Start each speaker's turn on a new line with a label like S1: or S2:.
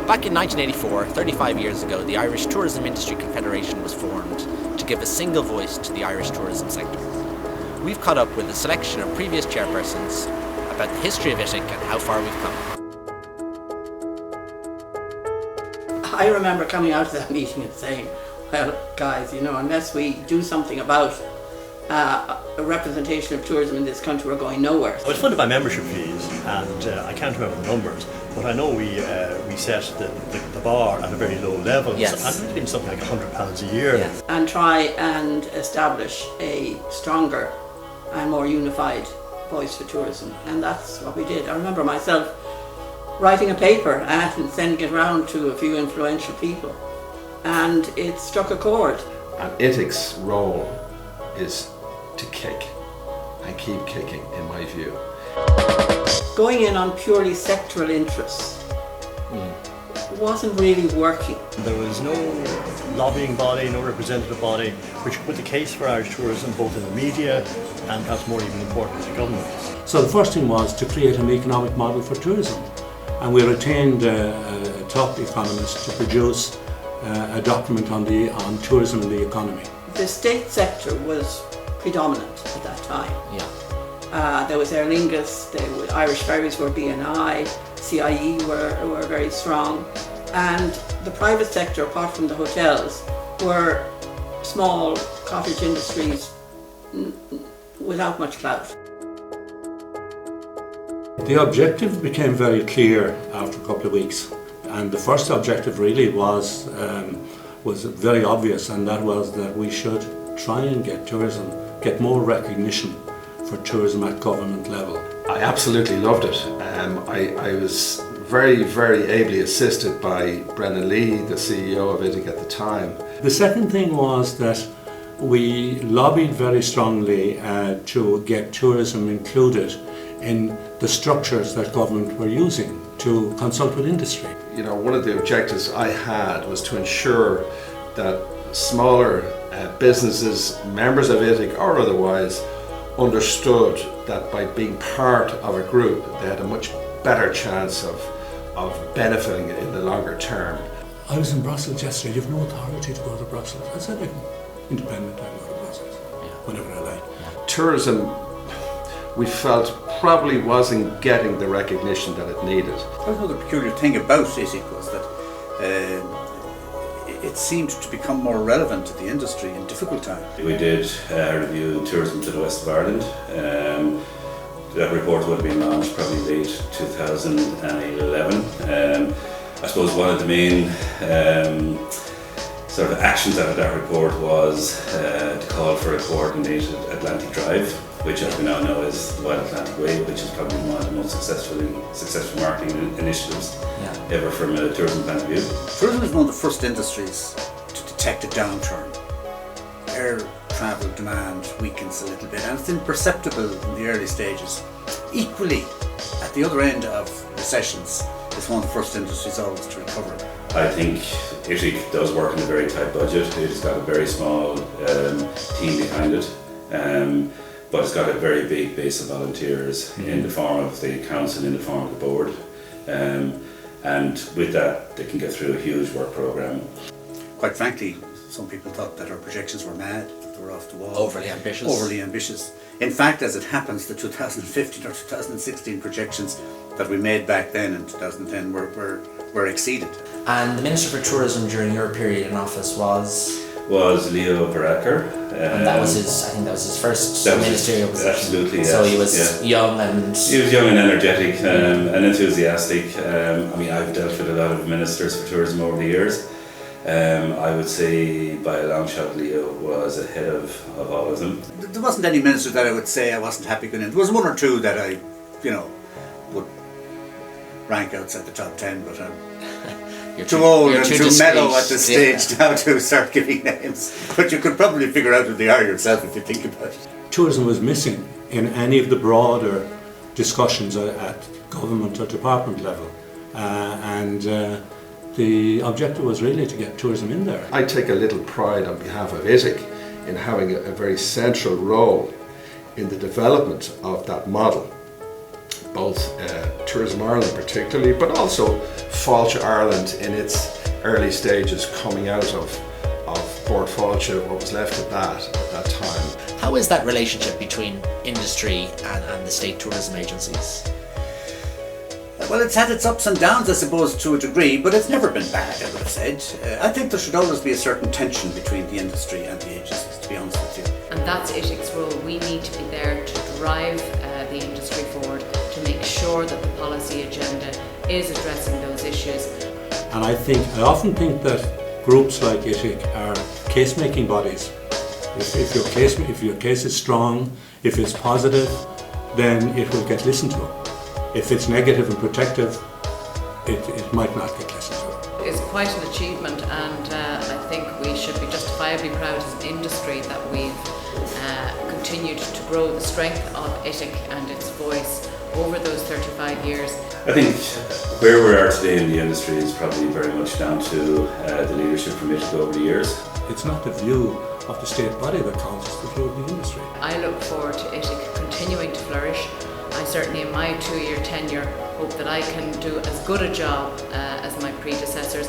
S1: Back in 1984, 35 years ago, the Irish Tourism Industry Confederation was formed to give a single voice to the Irish tourism sector. We've caught up with a selection of previous chairpersons about the history of ITIC and how far we've come.
S2: I remember coming out of that meeting and saying, well, guys, unless we do something about a representation of tourism in this country, we're going nowhere.
S3: I was funded by membership fees, and I can't remember the numbers, but I know we set the bar at a very low level.
S1: Yes.
S3: So I'm thinking something like £100 a year.
S1: Yes.
S2: And try and establish a stronger and more unified voice for tourism. And that's what we did. I remember myself writing a paper and sending it around to a few influential people. And it struck a chord.
S4: And ITIC's role is to kick and keep kicking, in my view.
S2: Going in on purely sectoral interests wasn't really working.
S3: There was no lobbying body, no representative body, which put the case for Irish tourism both in the media and perhaps more even important to government.
S5: So the first thing was to create an economic model for tourism, and we retained a top economist to produce a document on tourism and the economy.
S2: The state sector was predominant at that time.
S1: Yeah.
S2: There was Aer Lingus, Irish Ferries were BNI, CIE were very strong, and the private sector, apart from the hotels, were small cottage industries without much clout.
S5: The objective became very clear after a couple of weeks, and the first objective really was very obvious, and that was that we should try and get more recognition for tourism at government level.
S4: I absolutely loved it. I was very, very ably assisted by Brendan Lee, the CEO of ITIC at the time.
S5: The second thing was that we lobbied very strongly to get tourism included in the structures that government were using to consult with industry.
S4: One of the objectives I had was to ensure that smaller businesses, members of ITIC or otherwise, understood that by being part of a group they had a much better chance of benefiting in the longer term.
S5: I was in Brussels yesterday. You have no authority to go to Brussels. I said, I'm independent, I go to Brussels whenever I like.
S4: Tourism, we felt, probably wasn't getting the recognition that it needed.
S6: Another peculiar thing about ITIC was that it seemed to become more relevant to the industry in difficult times.
S7: We did review tourism to the west of Ireland. That report would have been launched probably late 2011. I suppose one of the main sort of actions out of that report was to call for a coordinated Atlantic Drive, which as we now know is the Wild Atlantic Way, which is probably one of the most successful marketing initiatives ever from a tourism point of view.
S6: Tourism is one of the first industries to detect a downturn. Air travel demand weakens a little bit, and it's imperceptible in the early stages. Equally, at the other end of recessions, it's one of the first industries always to recover.
S7: I think ITIC does work in a very tight budget. It's got a very small team behind it. But it's got a very big base of volunteers in the form of the council, in the form of the board. And with that, they can get through a huge work programme.
S6: Quite frankly, some people thought that our projections were mad, that they were off the wall.
S1: Overly ambitious.
S6: Overly ambitious. In fact, as it happens, the 2015 or 2016 projections that we made back then in 2010 were exceeded.
S1: And the Minister for Tourism during your period in office was
S7: Leo Varadkar.
S1: And that was his first ministerial position.
S7: Absolutely, yes.
S1: So he was young and...
S7: He was young and energetic and enthusiastic. I've dealt with a lot of ministers for tourism over the years. I would say by a long shot Leo was ahead of all of them.
S6: There wasn't any minister that I would say I wasn't happy going in. There was one or two that I, would rank outside the top 10, but I'm too old and too mellow at this stage now to start giving names. But you could probably figure out who they are yourself if you think about it.
S5: Tourism was missing in any of the broader discussions at government or department level, and the objective was really to get tourism in there.
S4: I take a little pride on behalf of ITIC in having a very central role in the development of that model. both Tourism Ireland particularly, but also Fáilte Ireland in its early stages coming out of Bord Fáilte, what was left of that at that time.
S1: How is that relationship between industry and the state tourism agencies?
S6: Well, it's had its ups and downs, I suppose, to a degree, but it's never been bad, I would have said. I think there should always be a certain tension between the industry and the agencies, to be honest with you.
S8: And that's ITIC's role. We need to be there to drive the industry forward, to make sure that the policy agenda is addressing those issues.
S5: And I often think that groups like ITIC are case-making bodies. If your case is strong, if it's positive, then it will get listened to. If it's negative and protective, it might not get listened to.
S8: It's quite an achievement, and I think we should be justifiably proud as an industry that we've continued to grow the strength of ITIC and its voice over those 35 years.
S7: I think where we are today in the industry is probably very much down to the leadership from ITIC over the years.
S5: It's not the view of the state body that counts, it's the view of the industry.
S8: I look forward to ITIC continuing to flourish. I certainly, in my 2-year tenure, hope that I can do as good a job as my predecessors.